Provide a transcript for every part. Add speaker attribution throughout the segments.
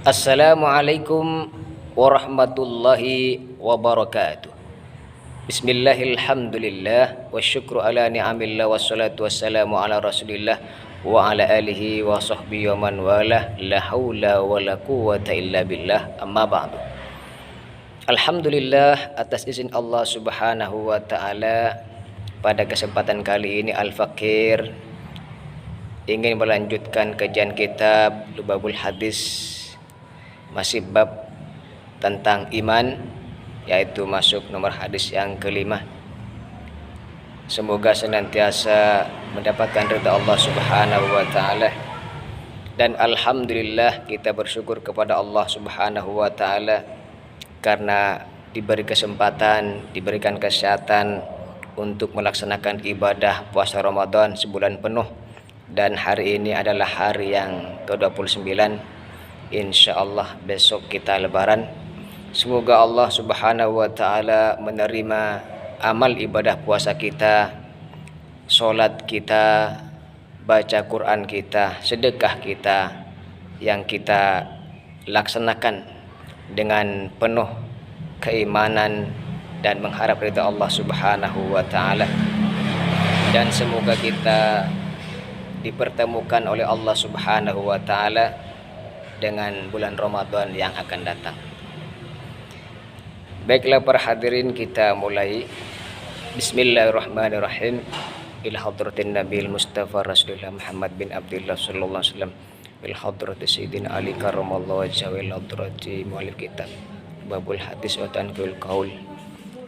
Speaker 1: Assalamualaikum warahmatullahi wabarakatuh. Bismillahilhamdulillah wa syukru ala ni'amillah wassalatu wassalamu ala rasulillah wa ala alihi wa sahbihi wa man walah, la hawla wa la quwwata illa billah, amma ba'du. Alhamdulillah, atas izin Allah subhanahu wa ta'ala, pada kesempatan kali ini Al-Fakir ingin melanjutkan kajian kitab Lubabul Hadis, masih bab tentang iman, yaitu masuk nomor hadis yang kelima. Semoga senantiasa mendapatkan ridha Allah subhanahu wa ta'ala. Dan alhamdulillah kita bersyukur kepada Allah subhanahu wa ta'ala karena diberi kesempatan, diberikan kesehatan untuk melaksanakan ibadah puasa Ramadan sebulan penuh. Dan hari ini adalah hari yang ke-29. Insyaallah besok kita lebaran. Semoga Allah subhanahu wa ta'ala menerima amal ibadah puasa kita, sholat kita, baca Quran kita, sedekah kita yang kita laksanakan dengan penuh keimanan dan mengharap ridha Allah subhanahu wa ta'ala. Dan semoga kita dipertemukan oleh Allah subhanahu wa ta'ala dengan bulan Ramadan yang akan datang. Baiklah para hadirin, kita mulai. Bismillahirrahmanirrahim. Ila hadratin Nabil Mustafa Rasulullah Muhammad bin Abdullah sallallahu alaihi wasallam, bil hadrati Sayyidina Ali karramallahu wajhahu, ila hadrati muallif kitab Babul Hadis wa Tanqil Qaul,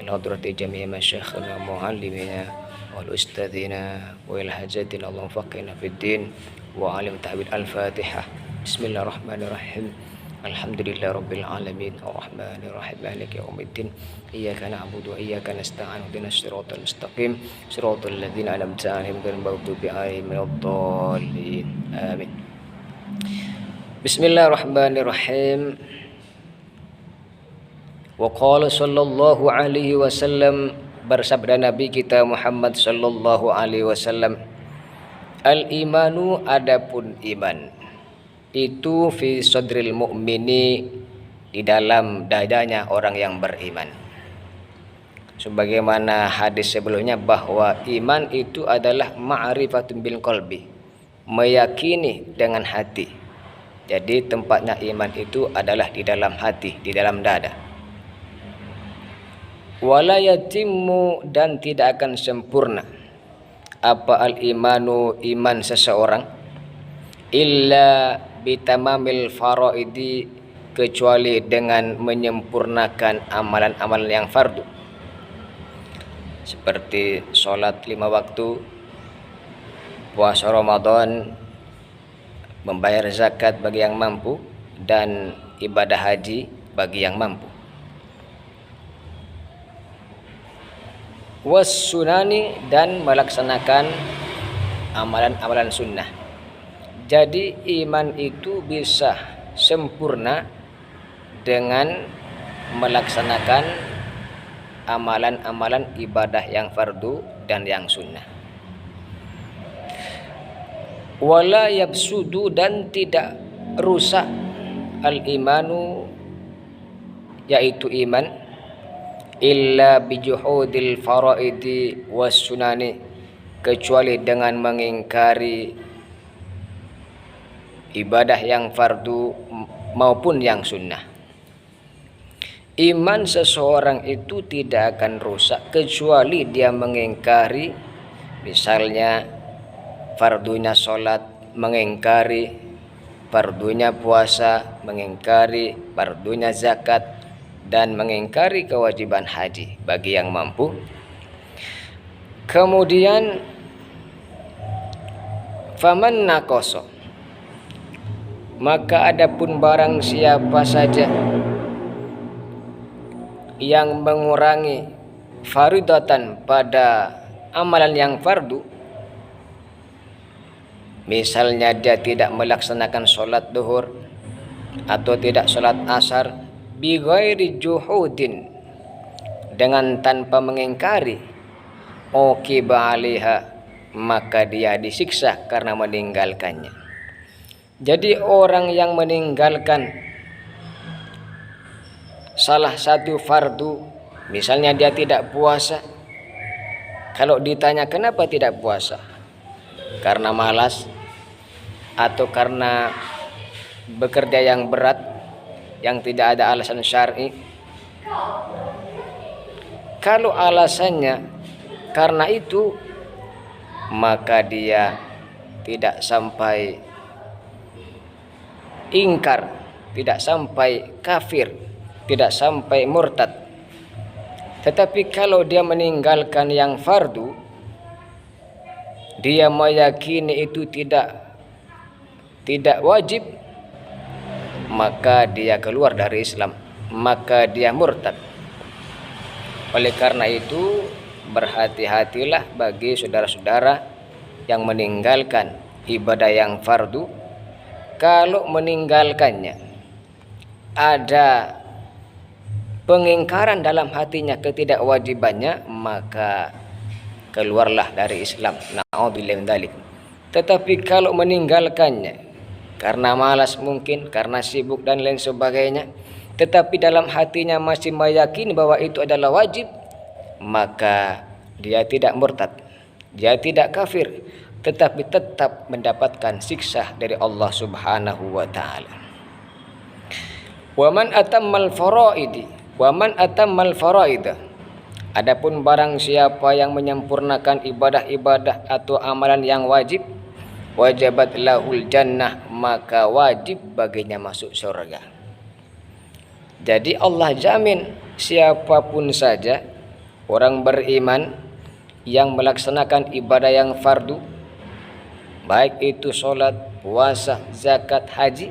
Speaker 1: ila hadrati jami'i masyayikhina muallimina wal ustadzina wa ila hajatina Allahumma faqihna fid din wa alim ta'wil. Al-Fatihah. Bismillahirrahmanirrahim. Alhamdulillahirabbil alamin, arrahmanirrahim, maliki yaumiddin, iyyaka na'budu wa iyyaka nasta'in, ihdinas siratal mustaqim, siratal ladzina an'amta 'alaihim ghairil maghdubi 'alaihim waladdallin. Amin. Bismillahirrahmanirrahim. Wa qala sallallahu alaihi wasallam, bersabda Nabi kita Muhammad sallallahu alaihi wasallam, al-imanu, adapun iman itu fi sadril mu'mini, di dalam dadanya orang yang beriman. Sebagaimana hadis sebelumnya bahwa iman itu adalah ma'rifatun bil qalbi, meyakini dengan hati. Jadi tempatnya iman itu adalah di dalam hati, di dalam dada. Wala yatimmu, dan tidak akan sempurna apa al-imanu, iman seseorang, illa bitamamil faraidi, kecuali dengan menyempurnakan amalan-amalan yang fardu, seperti sholat 5 waktu, puasa Ramadan, membayar zakat bagi yang mampu, dan ibadah haji bagi yang mampu. Was sunani, dan melaksanakan amalan-amalan sunnah. Jadi iman itu bisa sempurna dengan melaksanakan amalan-amalan ibadah yang fardu dan yang sunnah. Wala yabsudu, dan tidak rusak al-imanu, yaitu iman, illa bijuhudil faraidi was sunani, kecuali dengan mengingkari ibadah yang fardu maupun yang sunnah. Iman seseorang itu tidak akan rusak kecuali dia mengingkari, misalnya fardunya sholat, mengingkari fardunya puasa, mengingkari fardunya zakat, dan mengingkari kewajiban haji bagi yang mampu. Kemudian faman naqasa, maka adapun barang siapa saja yang mengurangi faridatan, pada amalan yang fardu, misalnya dia tidak melaksanakan sholat duhur atau tidak sholat asar, bighairi juhudin, dengan tanpa mengingkari, uqiba 'alaiha, maka dia disiksa karena meninggalkannya. Jadi orang yang meninggalkan salah satu fardu, misalnya dia tidak puasa, kalau ditanya kenapa tidak puasa, karena malas atau karena bekerja yang berat yang tidak ada alasan syar'i. Kalau alasannya karena itu, maka dia tidak sampai ingkar, tidak sampai kafir, tidak sampai murtad. Tetapi kalau dia meninggalkan yang fardu, dia meyakini itu tidak wajib, maka dia keluar dari Islam, maka dia murtad. Oleh karena itu, berhati-hatilah bagi saudara-saudara yang meninggalkan ibadah yang fardu. Kalau meninggalkannya ada pengingkaran dalam hatinya ketidakwajibannya, maka keluarlah dari Islam. Na'udzubillah min dzalik. Tetapi kalau meninggalkannya karena malas, mungkin karena sibuk dan lain sebagainya, tetapi dalam hatinya masih meyakini bahwa itu adalah wajib, maka dia tidak murtad, dia tidak kafir, tetapi tetap mendapatkan siksa dari Allah Subhanahu wa taala. Wa man atammal faraidi wa man atammal faraida. Adapun barang siapa yang menyempurnakan ibadah-ibadah atau amalan yang wajib, wajabat lahul jannah, maka wajib baginya masuk surga. Jadi Allah jamin siapapun saja orang beriman yang melaksanakan ibadah yang fardu, baik itu sholat, puasa, zakat, haji,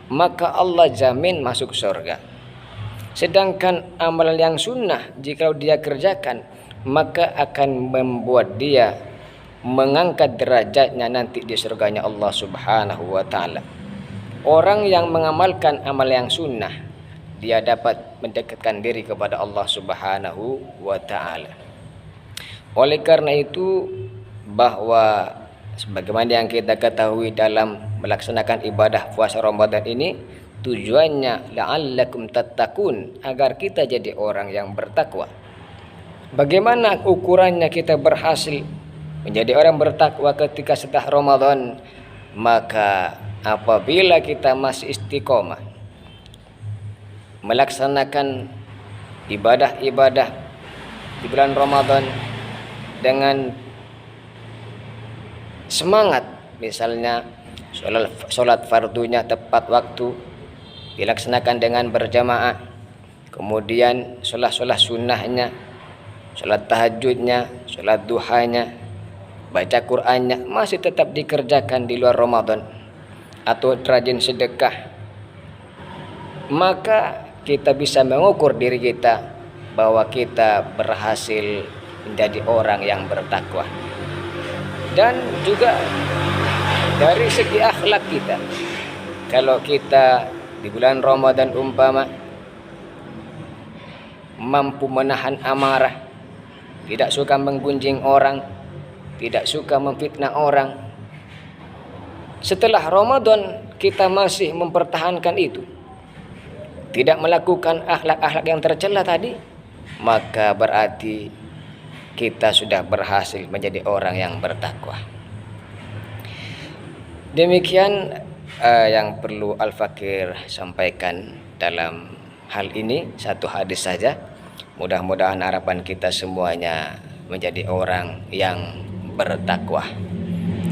Speaker 1: maka Allah jamin masuk surga. Sedangkan amalan yang sunnah, jika dia kerjakan, maka akan membuat dia mengangkat derajatnya nanti di surganya Allah Subhanahu wa taala. Orang yang mengamalkan amal yang sunnah, dia dapat mendekatkan diri kepada Allah Subhanahu wa taala. Oleh karena itu, bahwa sebagaimana yang kita ketahui dalam melaksanakan ibadah puasa Ramadan ini, tujuannya la'allakum tattaqun, agar kita jadi orang yang bertakwa. Bagaimana ukurannya kita berhasil menjadi orang bertakwa ketika setelah Ramadan? Maka apabila kita masih istiqomah melaksanakan ibadah-ibadah di bulan Ramadan dengan semangat, misalnya sholat fardunya tepat waktu dilaksanakan dengan berjamaah, kemudian sholat sunnahnya, sholat tahajudnya, sholat duhanya, baca Qur'annya masih tetap dikerjakan di luar Ramadan, atau rajin sedekah, maka kita bisa mengukur diri kita bahwa kita berhasil menjadi orang yang bertakwa. Dan juga dari segi akhlak kita, kalau kita di bulan Ramadan umpama mampu menahan amarah, tidak suka menggunjing orang, tidak suka memfitnah orang, setelah Ramadan kita masih mempertahankan itu, tidak melakukan akhlak-akhlak yang tercela tadi, maka berarti kita sudah berhasil menjadi orang yang bertakwa. Demikian yang perlu Al-Fakir sampaikan dalam hal ini, satu hadis saja. Mudah-mudahan harapan kita semuanya menjadi orang yang bertakwa.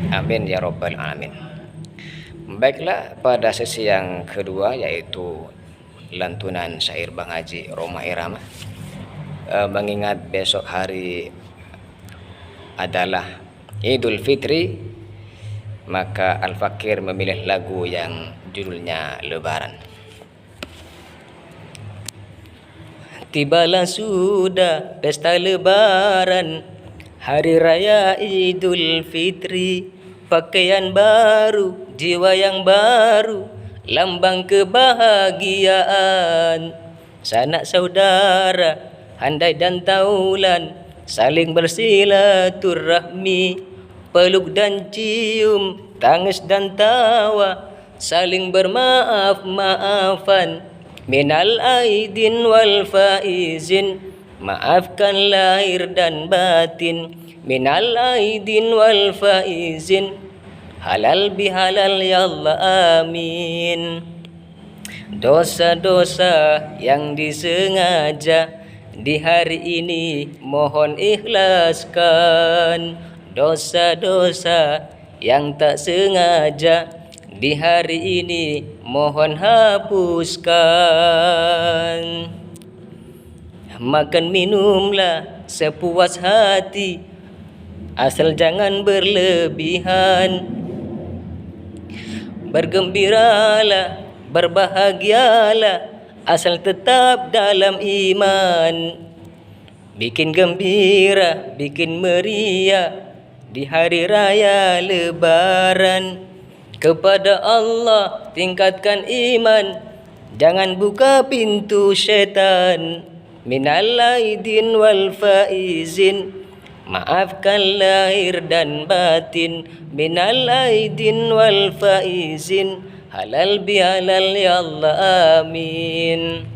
Speaker 1: Amin ya rabbal alamin. Baiklah, pada sesi yang kedua, yaitu lantunan syair Bang Haji Roma Irama, mengingat besok hari adalah Idul Fitri, maka Al-Fakir memilih lagu yang judulnya Lebaran. Tibalah sudah pesta Lebaran, hari raya Idul Fitri, pakaian baru, jiwa yang baru, lambang kebahagiaan. Sanak saudara, handai dan taulan, saling bersilaturahmi, peluk dan cium, tangis dan tawa, saling bermaaf-maafan, minal aidin wal faizin, maafkan lahir dan batin, minal aidin wal faizin, halal bihalal ya Allah amin. Dosa-dosa yang disengaja di hari ini mohon ikhlaskan, dosa-dosa yang tak sengaja di hari ini mohon hapuskan. Makan minumlah sepuas hati, asal jangan berlebihan. Bergembiralah, berbahagialah, asal tetap dalam iman. Bikin gembira, bikin meriah di hari raya lebaran. Kepada Allah tingkatkan iman, jangan buka pintu syaitan. Minal aidin wal faizin, maafkan lahir dan batin, minal aidin wal faizin, halal bihalal ya Allah amin.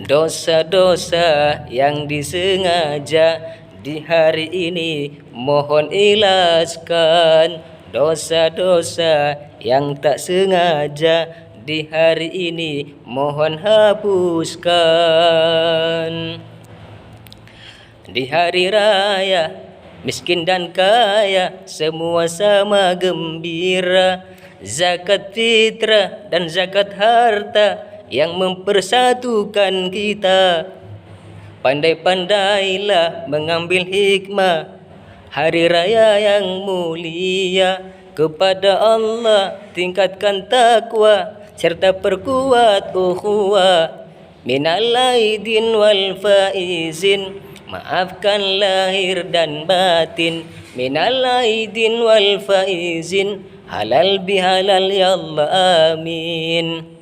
Speaker 1: Dosa-dosa yang disengaja di hari ini mohon ikhlaskan, dosa-dosa yang tak sengaja di hari ini mohon hapuskan. Di hari raya miskin dan kaya semua sama gembira, zakat fitrah dan zakat harta yang mempersatukan kita. Pandai-pandailah mengambil hikmah hari raya yang mulia. Kepada Allah tingkatkan takwa serta perkuat ukhuwah. Minal aidin wal faizin, maafkan lahir dan batin, minal aidin wal faizin, halal bihalal ya Allah amin.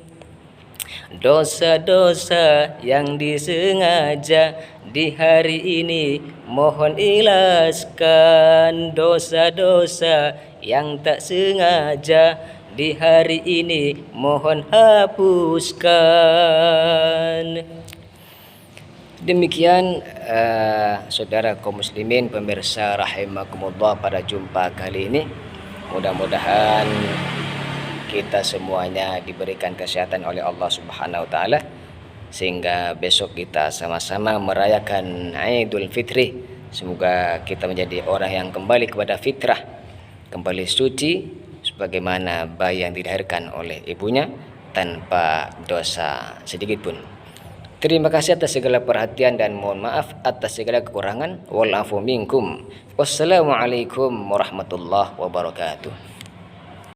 Speaker 1: Dosa-dosa yang disengaja di hari ini mohon ikhlaskan, dosa-dosa yang tak sengaja di hari ini mohon hapuskan. Demikian saudara kaum muslimin pemirsa rahimakumullah, pada jumpa kali ini mudah-mudahan kita semuanya diberikan kesehatan oleh Allah Subhanahu wa taala, sehingga besok kita sama-sama merayakan Idul Fitri. Semoga kita menjadi orang yang kembali kepada fitrah, kembali suci sebagaimana bayi yang dilahirkan oleh ibunya tanpa dosa sedikit pun. Terima kasih atas segala perhatian dan mohon maaf atas segala kekurangan. Wal afu minkum. Wassalamualaikum warahmatullahi wabarakatuh.